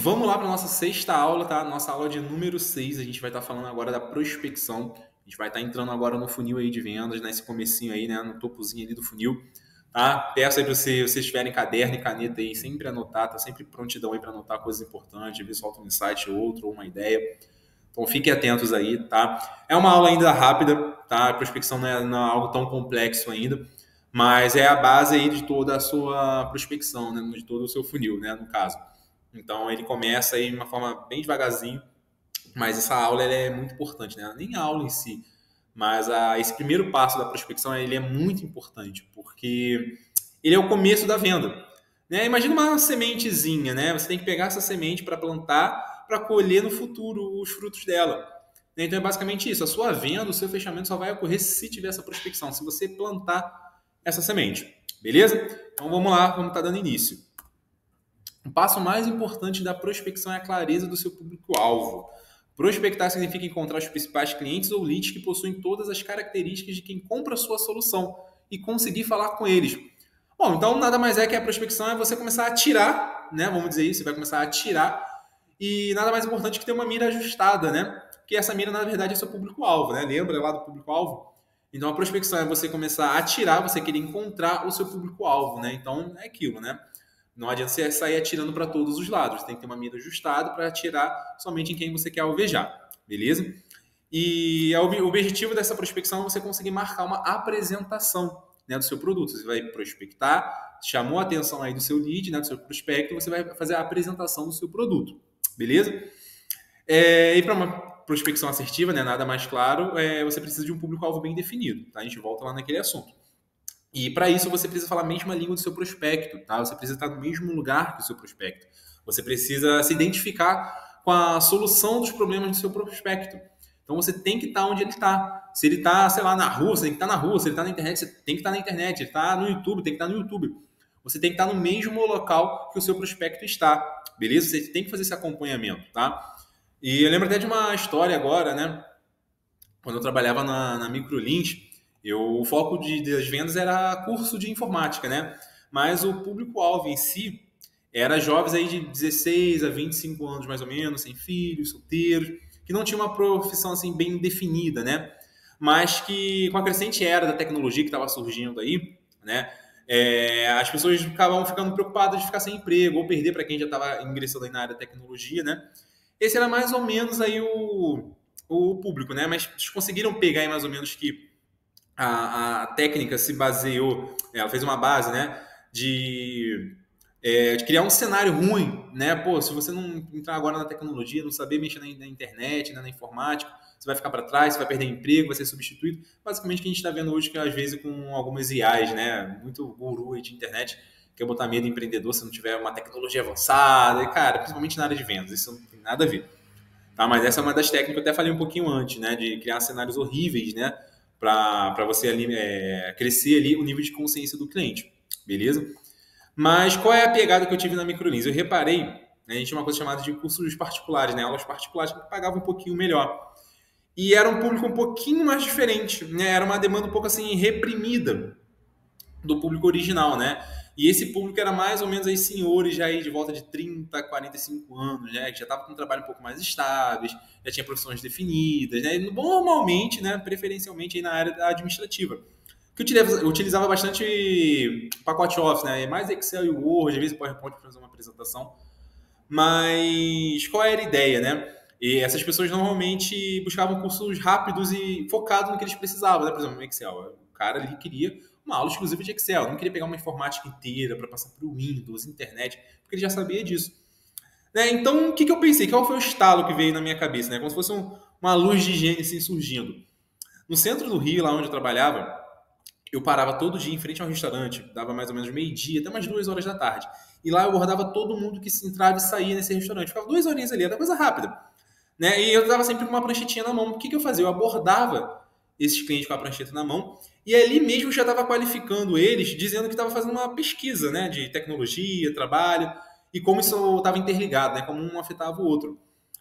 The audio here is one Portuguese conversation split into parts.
vamos lá para nossa sexta aula, tá? Nossa aula de número 6. A gente vai estar falando agora da prospecção. A gente vai estar entrando agora no funil aí de vendas, nesse comecinho aí, né? No topozinho ali do funil, tá? Peço aí para vocês tiverem caderno e caneta aí, sempre anotar, tá sempre prontidão aí para anotar coisas importantes, ver se falta um insight outro ou uma ideia. Então fiquem atentos aí, tá? É uma aula ainda rápida, tá? A prospecção não é algo tão complexo ainda, mas é a base aí de toda a sua prospecção, né? De todo o seu funil, né? No caso. Então ele começa aí de uma forma bem devagarzinho, mas essa aula ela é muito importante, né? Nem a aula em si, mas esse primeiro passo da prospecção ele é muito importante, porque ele é o começo da venda. Né? Imagina uma sementezinha, né? Você tem que pegar essa semente para plantar, para colher no futuro os frutos dela. Né? Então é basicamente isso. A sua venda, o seu fechamento só vai ocorrer se tiver essa prospecção, se você plantar essa semente. Beleza? Então vamos lá, vamos estar dando início. O passo mais importante da prospecção é a clareza do seu público-alvo. Prospectar significa encontrar os principais clientes ou leads que possuem todas as características de quem compra a sua solução e conseguir falar com eles. Bom, então nada mais é que a prospecção é você começar a atirar, né? Vamos dizer isso, você vai começar a atirar e nada mais importante que ter uma mira ajustada, né? Porque essa mira, na verdade, é seu público-alvo, né? Lembra lá do público-alvo? Então a prospecção é você começar a atirar, você querer encontrar o seu público-alvo, né? Então é aquilo, né? Não adianta você sair atirando para todos os lados. Você tem que ter uma mira ajustada para atirar somente em quem você quer alvejar, beleza? E o objetivo dessa prospecção é você conseguir marcar uma apresentação, né, do seu produto. Você vai prospectar, chamou a atenção aí do seu lead, né, do seu prospecto, você vai fazer a apresentação do seu produto, beleza? E para uma prospecção assertiva, né, nada mais claro, você precisa de um público-alvo bem definido, tá? A gente volta lá naquele assunto. E para isso você precisa falar a mesma língua do seu prospecto, tá? Você precisa estar no mesmo lugar que o seu prospecto. Você precisa se identificar com a solução dos problemas do seu prospecto. Então você tem que estar onde ele está. Se ele está, sei lá, na rua, você tem que estar na rua. Se ele está na internet, você tem que estar na internet. Ele está no YouTube, tem que estar no YouTube. Você tem que estar no mesmo local que o seu prospecto está, beleza? Você tem que fazer esse acompanhamento, tá? E eu lembro até de uma história agora, né? Quando eu trabalhava na Microlins, o foco das vendas era curso de informática, né? Mas o público-alvo em si era jovens aí de 16 a 25 anos, mais ou menos, sem filhos, solteiros, que não tinham uma profissão assim bem definida, né? Mas que com a crescente era da tecnologia que estava surgindo aí, né? As pessoas ficavam ficando preocupadas de ficar sem emprego ou perder para quem já estava ingressando aí na área da tecnologia, né? Esse era mais ou menos aí o público, né? Mas eles conseguiram pegar aí mais ou menos que a técnica se baseou, ela fez uma base, né, de criar um cenário ruim, né? Pô, se você não entrar agora na tecnologia, não saber mexer na internet, né, na informática, você vai ficar para trás, você vai perder emprego, vai ser substituído. Basicamente o que a gente está vendo hoje, que às vezes com algumas IAs, né, muito guru aí de internet, quer botar medo em empreendedor se não tiver uma tecnologia avançada, e cara, principalmente na área de vendas, isso não tem nada a ver. Tá? Mas essa é uma das técnicas que eu até falei um pouquinho antes, né, de criar cenários horríveis, né, para você ali, crescer ali o nível de consciência do cliente, beleza? Mas qual é a pegada que eu tive na Microlins? Eu reparei, né, a gente tinha uma coisa chamada de cursos particulares, né, aulas particulares que pagavam um pouquinho melhor. E era um público um pouquinho mais diferente, né, era uma demanda um pouco assim reprimida do público original, né? E esse público era mais ou menos aí senhores já aí de volta de 30, 45 anos, né? Que já estava com um trabalho um pouco mais estáveis, já tinha profissões definidas, né? E normalmente, né, preferencialmente aí na área administrativa. Que eu utilizava bastante pacote Office, né? Mais Excel e Word, às vezes PowerPoint para fazer uma apresentação. Mas qual era a ideia, né? E essas pessoas normalmente buscavam cursos rápidos e focados no que eles precisavam, né? Por exemplo, no Excel. O cara ali queria uma aula exclusiva de Excel, não queria pegar uma informática inteira para passar para o Windows, internet, porque ele já sabia disso. Né? Então, o que eu pensei? Qual foi o estalo que veio na minha cabeça? Né? Como se fosse uma luz de gênio assim, surgindo. No centro do Rio, lá onde eu trabalhava, eu parava todo dia em frente a um restaurante, dava mais ou menos meio-dia, até umas 2 horas da tarde. E lá eu abordava todo mundo que entrava e saía nesse restaurante. Ficava 2 horinhas ali, era coisa rápida. Né? E eu estava sempre com uma pranchetinha na mão. O que eu fazia? Eu abordava esses clientes com a prancheta na mão e ali mesmo já estava qualificando eles, dizendo que estava fazendo uma pesquisa, né, de tecnologia, trabalho e como isso estava interligado, né, como um afetava o outro.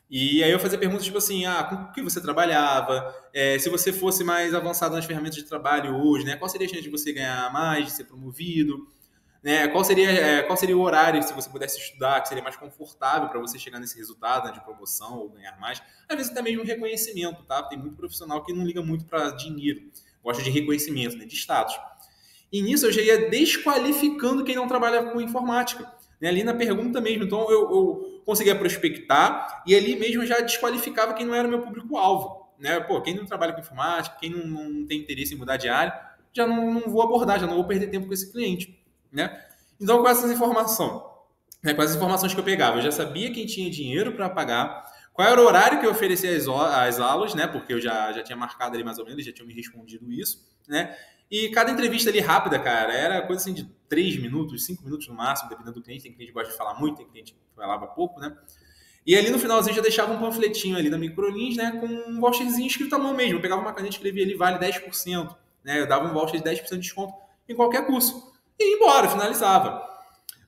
E aí eu fazia perguntas tipo assim, com o que você trabalhava, se você fosse mais avançado nas ferramentas de trabalho hoje, né, qual seria a chance de você ganhar mais, de ser promovido, né? Qual seria o horário, se você pudesse estudar, que seria mais confortável para você chegar nesse resultado, né, de promoção ou ganhar mais. Às vezes até mesmo reconhecimento, tá? Tem muito profissional que não liga muito para dinheiro, gosta de reconhecimento, né, de status. E nisso eu já ia desqualificando quem não trabalha com informática, né? Ali na pergunta mesmo. Então eu conseguia prospectar e ali mesmo eu já desqualificava quem não era meu público-alvo, né? Pô, quem não trabalha com informática, quem não tem interesse em mudar de área, já não vou abordar, já não vou perder tempo com esse cliente, né? Então com essas informações, né, com as informações que eu pegava, eu já sabia quem tinha dinheiro para pagar, qual era o horário que eu oferecia as aulas, né? Porque eu já tinha marcado ali mais ou menos, já tinha me respondido isso, né? E cada entrevista ali rápida, cara, era coisa assim de 3 minutos, 5 minutos no máximo, dependendo do cliente. Tem cliente que gosta de falar muito, tem cliente que falava pouco, né? E ali no finalzinho já deixava um panfletinho ali da Microlins, né? Com um voucherzinho escrito à mão mesmo. Eu pegava uma caneta e escrevia ali, vale 10%, né? Eu dava um voucher de 10% de desconto em qualquer curso. E ia embora, finalizava.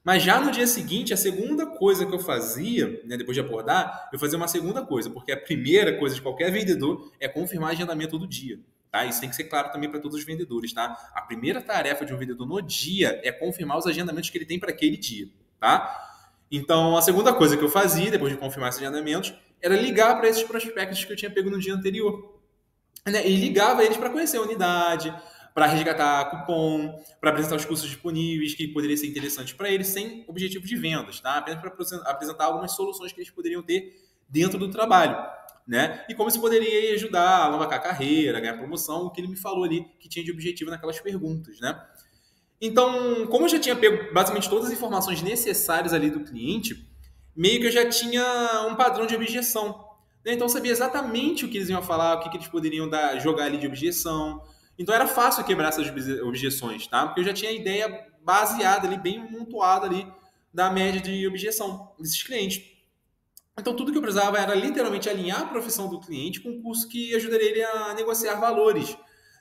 Mas já no dia seguinte, a segunda coisa que eu fazia, né, depois de abordar, eu fazia uma segunda coisa, porque a primeira coisa de qualquer vendedor é confirmar agendamento do dia. Tá? Isso tem que ser claro também para todos os vendedores. Tá? A primeira tarefa de um vendedor no dia é confirmar os agendamentos que ele tem para aquele dia. Tá? Então, a segunda coisa que eu fazia, depois de confirmar esses agendamentos, era ligar para esses prospectos que eu tinha pego no dia anterior. Né? E ligava eles para conhecer a unidade, para resgatar cupom, para apresentar os cursos disponíveis que poderiam ser interessantes para eles, sem objetivo de vendas, tá? Apenas para apresentar algumas soluções que eles poderiam ter dentro do trabalho, né? E como isso poderia ajudar a alavancar a carreira, ganhar promoção, o que ele me falou ali que tinha de objetivo naquelas perguntas, né? Então, como eu já tinha pego basicamente todas as informações necessárias ali do cliente, meio que eu já tinha um padrão de objeção, né? Então, eu sabia exatamente o que eles iam falar, o que eles poderiam jogar ali de objeção. Então, era fácil quebrar essas objeções, tá? Porque eu já tinha a ideia baseada ali, bem montuada ali, da média de objeção desses clientes. Então, tudo que eu precisava era literalmente alinhar a profissão do cliente com um curso que ajudaria ele a negociar valores,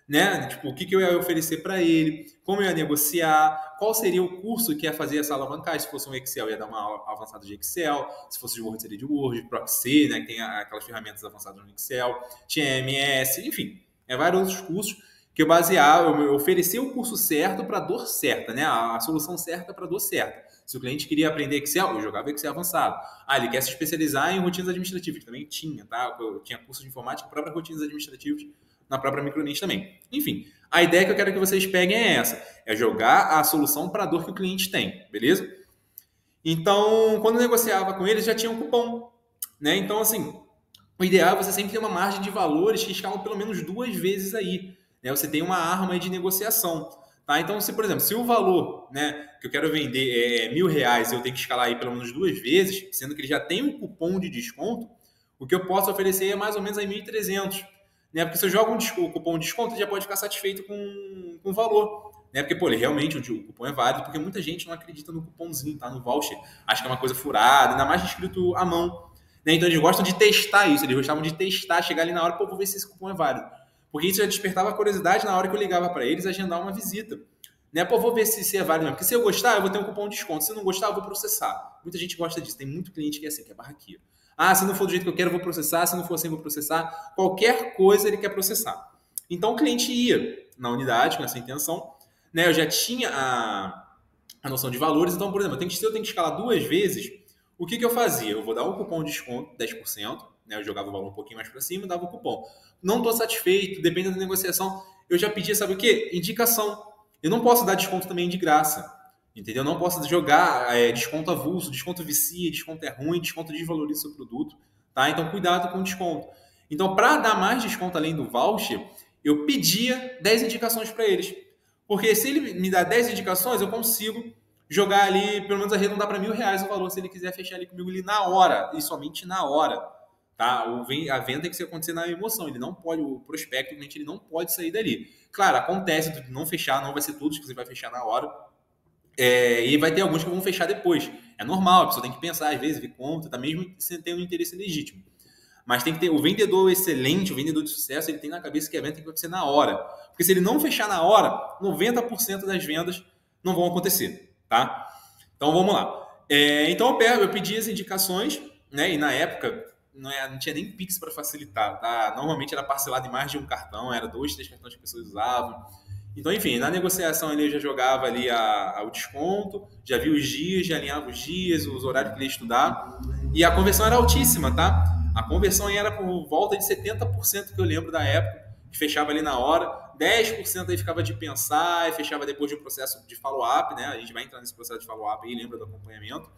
né? Tipo, o que eu ia oferecer para ele, como eu ia negociar, qual seria o curso que ia fazer essa alavancagem. Se fosse um Excel, ia dar uma aula avançada de Excel. Se fosse de Word, seria de Word, Proxy, né? Que tem aquelas ferramentas avançadas no Excel, tinha MS, enfim, vários outros cursos que eu baseava, eu oferecia o curso certo para a dor certa, né? A solução certa para a dor certa. Se o cliente queria aprender Excel, eu jogava Excel avançado. Ah, ele quer se especializar em rotinas administrativas, que também tinha, tá? Eu tinha curso de informática, próprias rotinas administrativas, na própria Microlins também. Enfim, a ideia que eu quero que vocês peguem é essa, é jogar a solução para a dor que o cliente tem, beleza? Então, quando eu negociava com eles, já tinha um cupom, né? Então, assim, o ideal é você sempre ter uma margem de valores que escalam pelo menos 2 vezes aí, né? Você tem uma arma aí de negociação. Tá? Então, se, por exemplo, se o valor, né, que eu quero vender é R$ 1.000 e eu tenho que escalar aí pelo menos 2 vezes, sendo que ele já tem um cupom de desconto, o que eu posso oferecer é mais ou menos aí 1.300. Né? Porque se eu jogo um cupom de desconto, ele já pode ficar satisfeito com o valor. Né? Porque, pô, realmente o cupom é válido, porque muita gente não acredita no cupomzinho, tá? No voucher. Acha que é uma coisa furada, ainda mais escrito à mão. Né? Então, eles gostam de testar isso, eles gostavam de testar, chegar ali na hora, pô, vou ver se esse cupom é válido. Porque isso já despertava a curiosidade na hora que eu ligava para eles, agendar uma visita. Né? Pô, vou ver se é válido mesmo. Porque se eu gostar, eu vou ter um cupom de desconto. Se não gostar, eu vou processar. Muita gente gosta disso. Tem muito cliente que é assim, que é barraqueiro. Ah, se não for do jeito que eu quero, eu vou processar. Se não for assim, eu vou processar. Qualquer coisa ele quer processar. Então, o cliente ia na unidade com essa intenção. Né? Eu já tinha a noção de valores. Então, por exemplo, se eu tenho que escalar 2 vezes, o que eu fazia? Eu vou dar um cupom de desconto, 10%. Né? Eu jogava o valor um pouquinho mais para cima e dava o cupom. Não estou satisfeito, depende da negociação. Eu já pedia, sabe o quê? Indicação. Eu não posso dar desconto também de graça. Entendeu? Eu não posso jogar desconto avulso, desconto vicia, desconto é ruim, desconto desvaloriza o seu produto. Tá? Então, cuidado com o desconto. Então, para dar mais desconto além do voucher, eu pedia 10 indicações para eles. Porque se ele me dá 10 indicações, eu consigo jogar ali, pelo menos arredondar para R$ 1.000 o valor, se ele quiser fechar ali comigo ali na hora, e somente na hora. Tá? A venda tem que acontecer na emoção. Ele não pode, o prospecto, o cliente, ele não pode sair dali. Claro, acontece de não fechar, não vai ser todos que você vai fechar na hora. E vai ter alguns que vão fechar depois. É normal, a pessoa tem que pensar, às vezes, ver conta, tá mesmo sem ter um interesse legítimo. Mas tem que ter o vendedor excelente, o vendedor de sucesso, ele tem na cabeça que a venda tem que acontecer na hora. Porque se ele não fechar na hora, 90% das vendas não vão acontecer. Tá? Então vamos lá. Então eu pedi as indicações, né? E na época não tinha nem Pix para facilitar. Tá? Normalmente era parcelado em mais de um cartão, era 2, 3 cartões que as pessoas usavam. Então, enfim, na negociação ali eu já jogava ali o desconto, já vi os dias, já alinhava os dias, os horários que ele ia estudar. E a conversão era altíssima, tá? A conversão aí era por volta de 70% que eu lembro da época, que fechava ali na hora. 10% aí ficava de pensar e fechava depois de um processo de follow-up, né? A gente vai entrar nesse processo de follow-up aí, lembra do acompanhamento.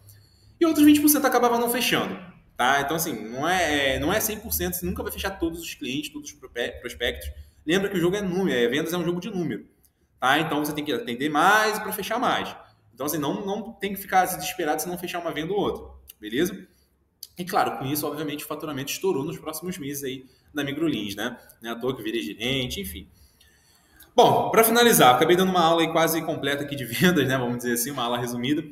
E outros 20% acabava não fechando, tá? Então, assim, não é 100%, você nunca vai fechar todos os clientes, todos os prospectos. Lembra que o jogo é número, vendas é um jogo de número, tá? Então, você tem que atender mais para fechar mais. Então, assim, não tem que ficar desesperado se não fechar uma venda ou outra, beleza? E claro, com isso, obviamente, o faturamento estourou nos próximos meses aí da Migrolins, né? Não é à toa que virei gerente, enfim. Bom, para finalizar, acabei dando uma aula aí quase completa aqui de vendas, né? Vamos dizer assim, uma aula resumida.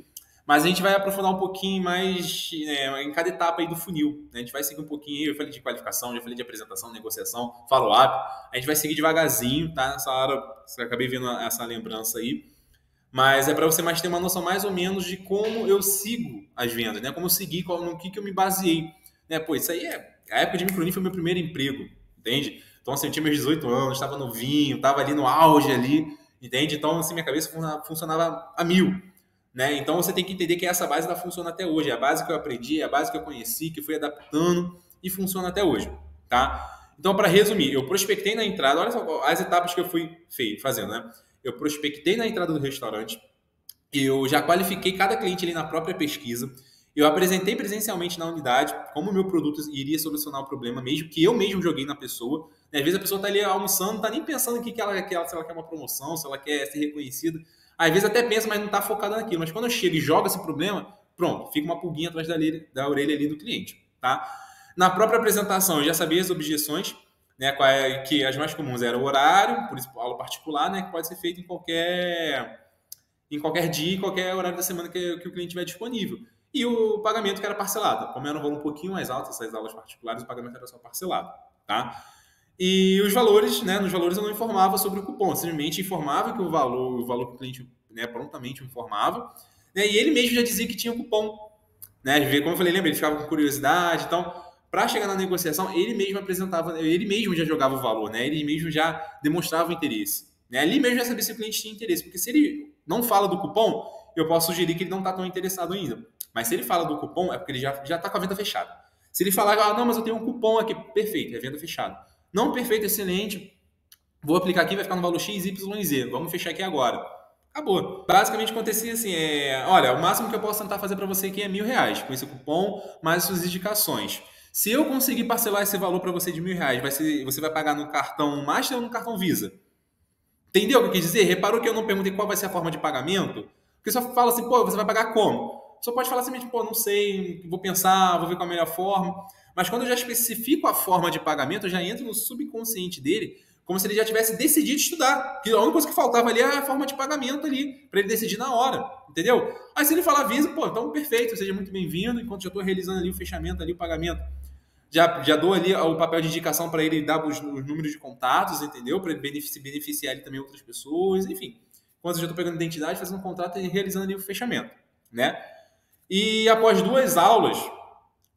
Mas a gente vai aprofundar um pouquinho mais em cada etapa aí do funil, né? A gente vai seguir um pouquinho aí, eu falei de qualificação, já falei de apresentação, negociação, follow-up. A gente vai seguir devagarzinho, tá? Nessa hora, eu acabei vendo essa lembrança aí. Mas é para você mais ter uma noção mais ou menos de como eu sigo as vendas, né? Como eu segui, no que eu me baseei. Né? Pô, isso aí a época de Micronin foi meu primeiro emprego, entende? Então, assim, eu tinha meus 18 anos, estava novinho, estava ali no auge ali, entende? Então, assim, minha cabeça funcionava a mil, né? Então, você tem que entender que essa base ela funciona até hoje. É a base que eu aprendi, é a base que eu conheci, que fui adaptando e funciona até hoje, tá? Então, para resumir, eu prospectei na entrada, olha só as etapas que eu fui fazendo, né? Eu prospectei na entrada do restaurante, eu já qualifiquei cada cliente ali na própria pesquisa, eu apresentei presencialmente na unidade como o meu produto iria solucionar o problema, mesmo que eu mesmo joguei na pessoa. Às vezes a pessoa está ali almoçando, não está nem pensando que ela quer, se ela quer uma promoção, se ela quer ser reconhecida. Às vezes até pensa, mas não está focada naquilo. Mas quando eu chego e jogo esse problema, pronto, fica uma pulguinha atrás da orelha ali do cliente, tá? Na própria apresentação, eu já sabia as objeções, né, que as mais comuns eram o horário, por isso aula particular, né, que pode ser feito em qualquer dia, em qualquer horário da semana que o cliente tiver disponível. E o pagamento que era parcelado. Como era um valor um pouquinho mais alto, essas aulas particulares, o pagamento era só parcelado, tá? E os valores, né, nos valores eu não informava sobre o cupom, simplesmente informava que o valor que o cliente, né, prontamente informava, né, e ele mesmo já dizia que tinha cupom, né, como eu falei, lembra, ele ficava com curiosidade, então, para chegar na negociação, ele mesmo apresentava, ele mesmo já jogava o valor, né, ele mesmo já demonstrava o interesse, né, ali mesmo já sabia se o cliente tinha interesse, porque se ele não fala do cupom, eu posso sugerir que ele não está tão interessado ainda, mas se ele fala do cupom, é porque ele já está com a venda fechada. Se ele falar, não, mas eu tenho um cupom aqui, perfeito, é venda fechada. Não perfeito, excelente. Vou aplicar aqui, vai ficar no valor X, Y e Z. Vamos fechar aqui agora. Acabou. Basicamente acontecia assim, olha, o máximo que eu posso tentar fazer para você aqui é R$1.000, com esse cupom, mais suas indicações. Se eu conseguir parcelar esse valor para você de R$1.000, você vai pagar no cartão Master ou no cartão Visa? Entendeu o que eu quis dizer? Reparou que eu não perguntei qual vai ser a forma de pagamento? Porque só fala assim, pô, você vai pagar como? Só pode falar assim, pô, não sei, vou pensar, vou ver qual a melhor forma. Mas quando eu já especifico a forma de pagamento, eu já entro no subconsciente dele, como se ele já tivesse decidido estudar. Que a única coisa que faltava ali é a forma de pagamento ali, para ele decidir na hora, entendeu? Aí se ele falar Visa, pô, então perfeito, seja muito bem-vindo, enquanto já estou realizando ali o fechamento, ali o pagamento. Já dou ali o papel de indicação para ele dar os números de contatos, entendeu? Para ele beneficiar ali também outras pessoas, enfim. Enquanto eu já estou pegando identidade, fazendo um contrato e realizando ali o fechamento, né? E após 2 aulas,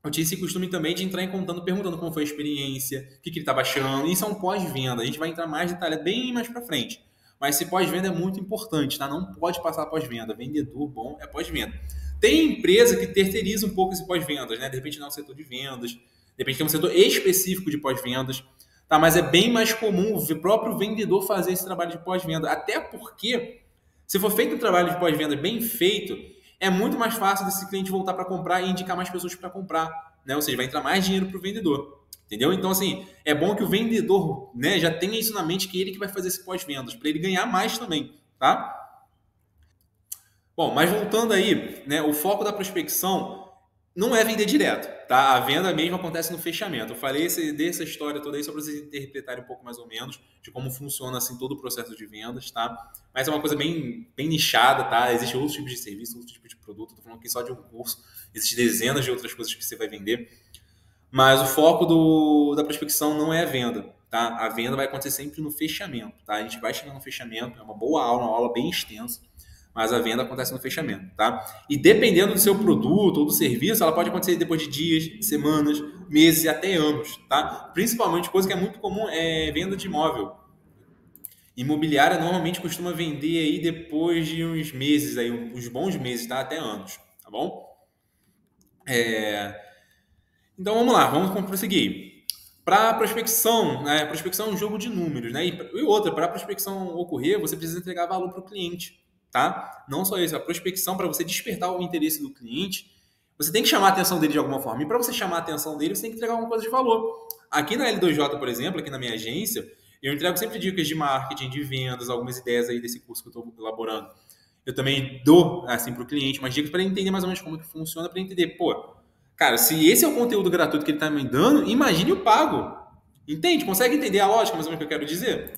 eu tinha esse costume também de entrar em contato perguntando como foi a experiência, o que ele estava achando. Isso é um pós-venda. A gente vai entrar mais detalhado bem mais para frente. Mas esse pós-venda é muito importante, tá? Não pode passar pós-venda. Vendedor bom é pós-venda. Tem empresa que terceiriza um pouco esse pós-vendas, né? De repente não é um setor de vendas, de repente tem um setor específico de pós-vendas, tá? Mas é bem mais comum o próprio vendedor fazer esse trabalho de pós-venda. Até porque, se for feito um trabalho de pós-venda bem feito, é muito mais fácil desse cliente voltar para comprar e indicar mais pessoas para comprar, né? Ou seja, vai entrar mais dinheiro para o vendedor, entendeu? Então, assim, é bom que o vendedor, né, já tenha isso na mente, que ele que vai fazer esse pós-vendas, para ele ganhar mais também, tá? Bom, mas voltando aí, né, o foco da prospecção não é vender direto, tá? A venda mesmo acontece no fechamento. Eu falei dessa história toda aí só para vocês interpretarem um pouco mais ou menos de como funciona assim todo o processo de vendas, tá? Mas é uma coisa bem nichada, tá? Existem outros tipos de serviço, outros tipos de produto. Estou falando aqui só de um curso. Existem dezenas de outras coisas que você vai vender. Mas o foco da prospecção não é a venda, tá? A venda vai acontecer sempre no fechamento, tá? A gente vai chegar no fechamento, é uma boa aula, uma aula bem extensa, mas a venda acontece no fechamento, tá? E dependendo do seu produto ou do serviço, ela pode acontecer depois de dias, semanas, meses e até anos, tá? Principalmente, coisa que é muito comum é venda de imóvel. Imobiliária normalmente costuma vender aí depois de uns meses, aí, uns bons meses, tá? Até anos, tá bom? Então vamos lá, vamos prosseguir. Para prospecção, né? Prospecção é um jogo de números, né? E outra, para a prospecção ocorrer, você precisa entregar valor para o cliente, tá? Não só isso, a prospecção para você despertar o interesse do cliente, você tem que chamar a atenção dele de alguma forma. E para você chamar a atenção dele, você tem que entregar alguma coisa de valor. Aqui na L2J, por exemplo, aqui na minha agência, eu entrego sempre dicas de marketing, de vendas, algumas ideias aí desse curso que eu estou elaborando. Eu também dou, assim, para o cliente umas dicas para ele entender mais ou menos como que funciona, para ele entender, pô, cara, se esse é o conteúdo gratuito que ele está me dando, imagine o pago. Entende? Consegue entender a lógica mais ou menos que eu quero dizer?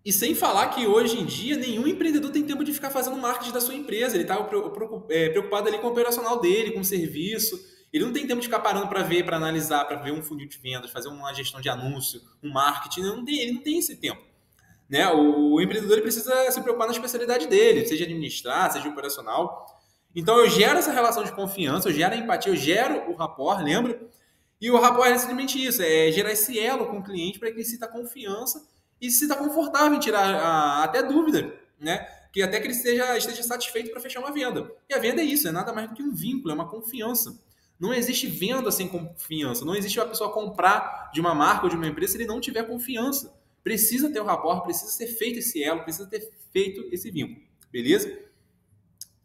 E sem falar que hoje em dia nenhum empreendedor tem tempo de ficar fazendo marketing da sua empresa. Ele está preocupado ali com o operacional dele, com o serviço. Ele não tem tempo de ficar parando para ver, para analisar, para ver um funil de vendas, fazer uma gestão de anúncio, um marketing. Ele não tem esse tempo. Né? O empreendedor ele precisa se preocupar na especialidade dele, seja administrar, seja operacional. Então eu gero essa relação de confiança, eu gero a empatia, eu gero o rapport, lembra? E o rapport é simplesmente isso, é gerar esse elo com o cliente para que ele sinta confiança e se sinta confortável em tirar até dúvida, né? Que até que ele esteja satisfeito para fechar uma venda. E a venda é isso, é nada mais do que um vínculo, é uma confiança. Não existe venda sem confiança, não existe uma pessoa comprar de uma marca ou de uma empresa se ele não tiver confiança. Precisa ter o rapport, precisa ser feito esse elo, precisa ter feito esse vínculo, beleza?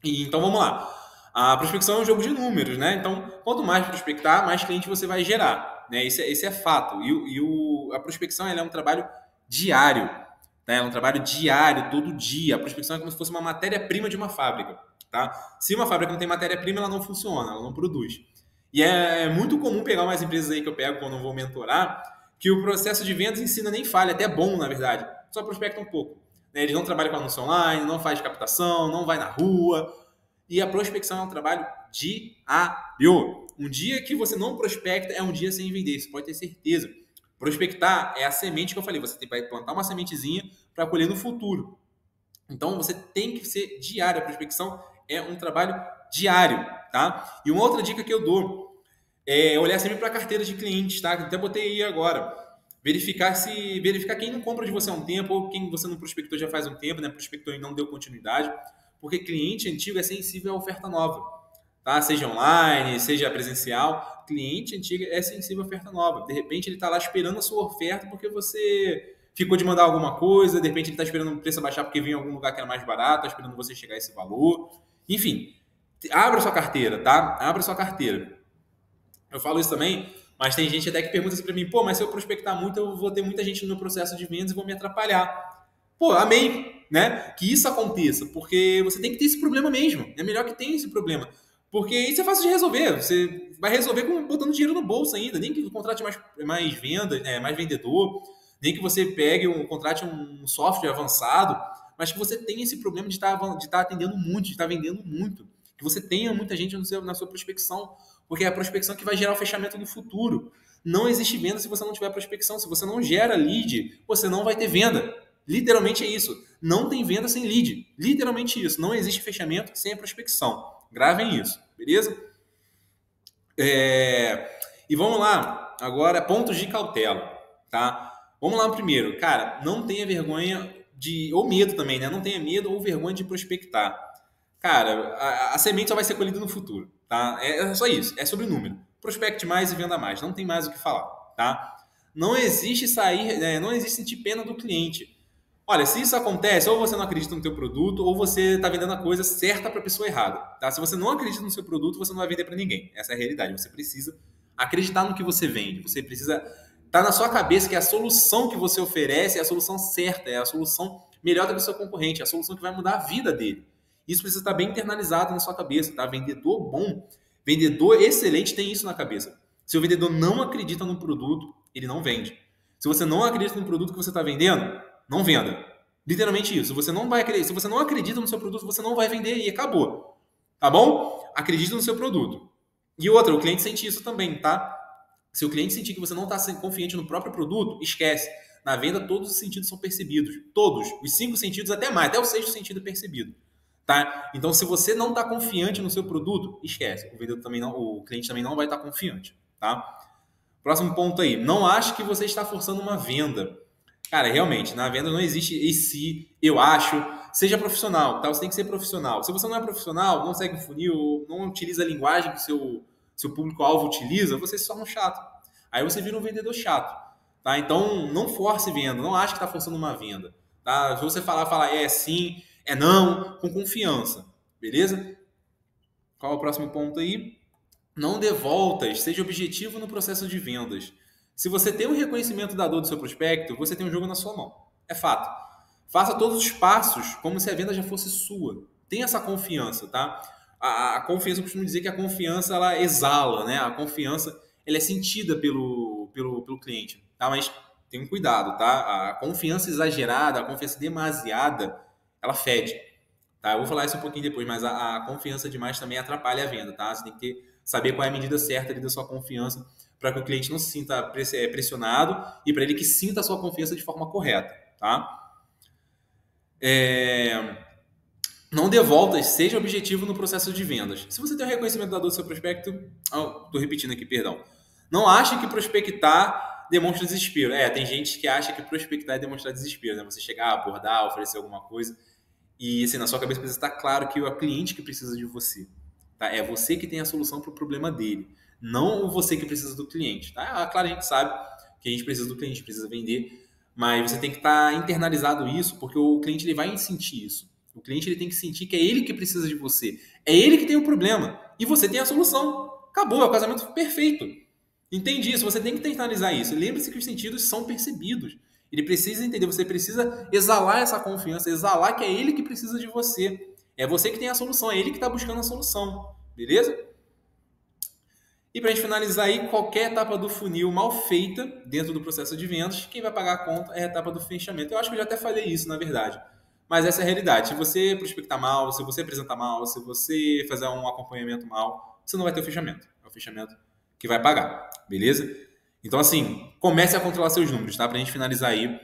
Então vamos lá. A prospecção é um jogo de números, né? Então, quanto mais prospectar, mais cliente você vai gerar, né? Esse é fato. A prospecção ela é um trabalho diário, né? É um trabalho diário, todo dia. A prospecção é como se fosse uma matéria-prima de uma fábrica, tá? Se uma fábrica não tem matéria-prima, ela não funciona, ela não produz. E é muito comum pegar umas empresas aí que eu pego quando eu vou mentorar, que o processo de vendas ensina nem falha, até é bom, na verdade. Só prospecta um pouco. Né? Eles não trabalham com anúncio online, não faz captação, não vai na rua. E a prospecção é um trabalho diário. Um dia que você não prospecta é um dia sem vender, você pode ter certeza. Prospectar é a semente que eu falei, você vai plantar uma sementezinha para colher no futuro. Então você tem que ser diário, a prospecção é um trabalho diário, tá? E uma outra dica que eu dou é olhar sempre para a carteira de clientes, tá? Até botei aí agora. Verificar quem não compra de você há um tempo ou quem você não prospectou já faz um tempo, né? Prospectou e não deu continuidade, porque cliente antigo é sensível à oferta nova, tá? Seja online, seja presencial, cliente antigo é sensível à oferta nova. De repente ele está lá esperando a sua oferta porque você ficou de mandar alguma coisa, de repente ele está esperando o preço baixar porque veio em algum lugar que era mais barato, está esperando você chegar a esse valor. Enfim, abra sua carteira, tá? Abra sua carteira. Eu falo isso também, mas tem gente até que pergunta assim para mim, pô, mas se eu prospectar muito, eu vou ter muita gente no meu processo de vendas e vou me atrapalhar. Pô, amém, né? Que isso aconteça, porque você tem que ter esse problema mesmo. É melhor que tenha esse problema. Porque isso é fácil de resolver. Você vai resolver botando dinheiro no bolso ainda. Nem que contrate mais vendas, mais vendedor, nem que você pegue contrate um software avançado, mas que você tenha esse problema de estar atendendo muito, de estar vendendo muito. Que você tenha muita gente na sua prospecção, porque é a prospecção que vai gerar o fechamento no futuro. Não existe venda se você não tiver prospecção. Se você não gera lead, você não vai ter venda. Literalmente é isso. Não tem venda sem lead. Literalmente isso. Não existe fechamento sem a prospecção. Gravem isso, beleza? E vamos lá. Agora, pontos de cautela, tá? Vamos lá primeiro. Cara, não tenha vergonha ou medo também, né? Não tenha medo ou vergonha de prospectar. Cara, a semente só vai ser colhida no futuro, tá? É só isso, é sobre número. Prospecte mais e venda mais, não tem mais o que falar, tá? Não existe não existe sentir pena do cliente. Olha, se isso acontece, ou você não acredita no teu produto, ou você está vendendo a coisa certa para a pessoa errada, tá? Se você não acredita no seu produto, você não vai vender para ninguém. Essa é a realidade. Você precisa acreditar no que você vende. Você precisa estar na sua cabeça que a solução que você oferece é a solução certa, é a solução melhor do que o seu concorrente, é a solução que vai mudar a vida dele. Isso precisa estar bem internalizado na sua cabeça, tá? Vendedor bom, vendedor excelente tem isso na cabeça. Se o vendedor não acredita no produto, ele não vende. Se você não acredita no produto que você está vendendo, não venda. Literalmente isso. Se você não acredita no seu produto, você não vai vender e acabou. Tá bom? Acredite no seu produto. E outra, o cliente sente isso também, tá? Se o cliente sentir que você não está confiante no próprio produto, esquece. Na venda, todos os sentidos são percebidos. Todos. Os 5 sentidos até mais. Até o 6º sentido é percebido. Tá? Então, se você não está confiante no seu produto, esquece. O cliente também não vai estar confiante. Tá? Próximo ponto aí. Não ache que você está forçando uma venda. Cara, realmente, na venda não existe e se, eu acho, seja profissional, tá? Você tem que ser profissional. Se você não é profissional, não segue o funil, não utiliza a linguagem que o seu público-alvo utiliza, você se torna um chato. Aí você vira um vendedor chato, tá? Então, não force venda, não ache que está forçando uma venda, tá? Se você falar é sim, é não, com confiança, beleza? Qual é o próximo ponto aí? Não dê voltas, seja objetivo no processo de vendas. Se você tem um reconhecimento da dor do seu prospecto, você tem um jogo na sua mão. É fato. Faça todos os passos como se a venda já fosse sua. Tenha essa confiança, tá? A confiança, eu costumo dizer que a confiança ela exala, né? A confiança ela é sentida pelo cliente, tá? Mas tenha um cuidado, tá? A confiança exagerada, a confiança demasiada, ela fede. Tá? Eu vou falar isso um pouquinho depois, mas a confiança demais também atrapalha a venda, tá? Você tem que saber qual é a medida certa ali da sua confiança para que o cliente não se sinta pressionado e para ele que sinta a sua confiança de forma correta, tá? Não dê voltas, seja objetivo no processo de vendas. Se você tem o reconhecimento da dor do seu prospecto, estou repetindo aqui, perdão. Não ache que prospectar demonstra desespero. Tem gente que acha que prospectar é demonstrar desespero, né? Você chegar, abordar, oferecer alguma coisa. E assim, na sua cabeça precisa estar claro que é o cliente que precisa de você. Tá? É você que tem a solução para o problema dele. Não você que precisa do cliente. Tá? Claro, a gente sabe que a gente precisa do cliente, precisa vender. Mas você tem que estar internalizado isso, porque o cliente ele vai sentir isso. O cliente ele tem que sentir que é ele que precisa de você. É ele que tem o problema. E você tem a solução. Acabou, é o casamento perfeito. Entende isso? Você tem que internalizar isso. Lembre-se que os sentidos são percebidos. Ele precisa entender, você precisa exalar essa confiança, exalar que é ele que precisa de você. É você que tem a solução, é ele que está buscando a solução. Beleza? E para a gente finalizar aí, qualquer etapa do funil mal feita dentro do processo de vendas, quem vai pagar a conta é a etapa do fechamento. Eu acho que eu já até falei isso, na verdade. Mas essa é a realidade. Se você prospectar mal, se você apresentar mal, se você fazer um acompanhamento mal, você não vai ter o fechamento. É o fechamento que vai pagar. Beleza? Então, assim, comece a controlar seus números, tá? Pra gente finalizar aí.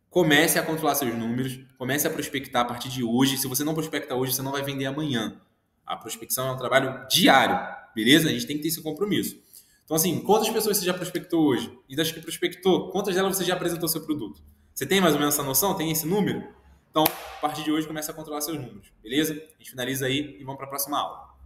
Comece a controlar seus números, comece a prospectar a partir de hoje. Se você não prospecta hoje, você não vai vender amanhã. A prospecção é um trabalho diário, beleza? A gente tem que ter esse compromisso. Então, assim, quantas pessoas você já prospectou hoje? E das que prospectou, quantas delas você já apresentou seu produto? Você tem mais ou menos essa noção? Tem esse número? Então, a partir de hoje, comece a controlar seus números, beleza? A gente finaliza aí e vamos para a próxima aula.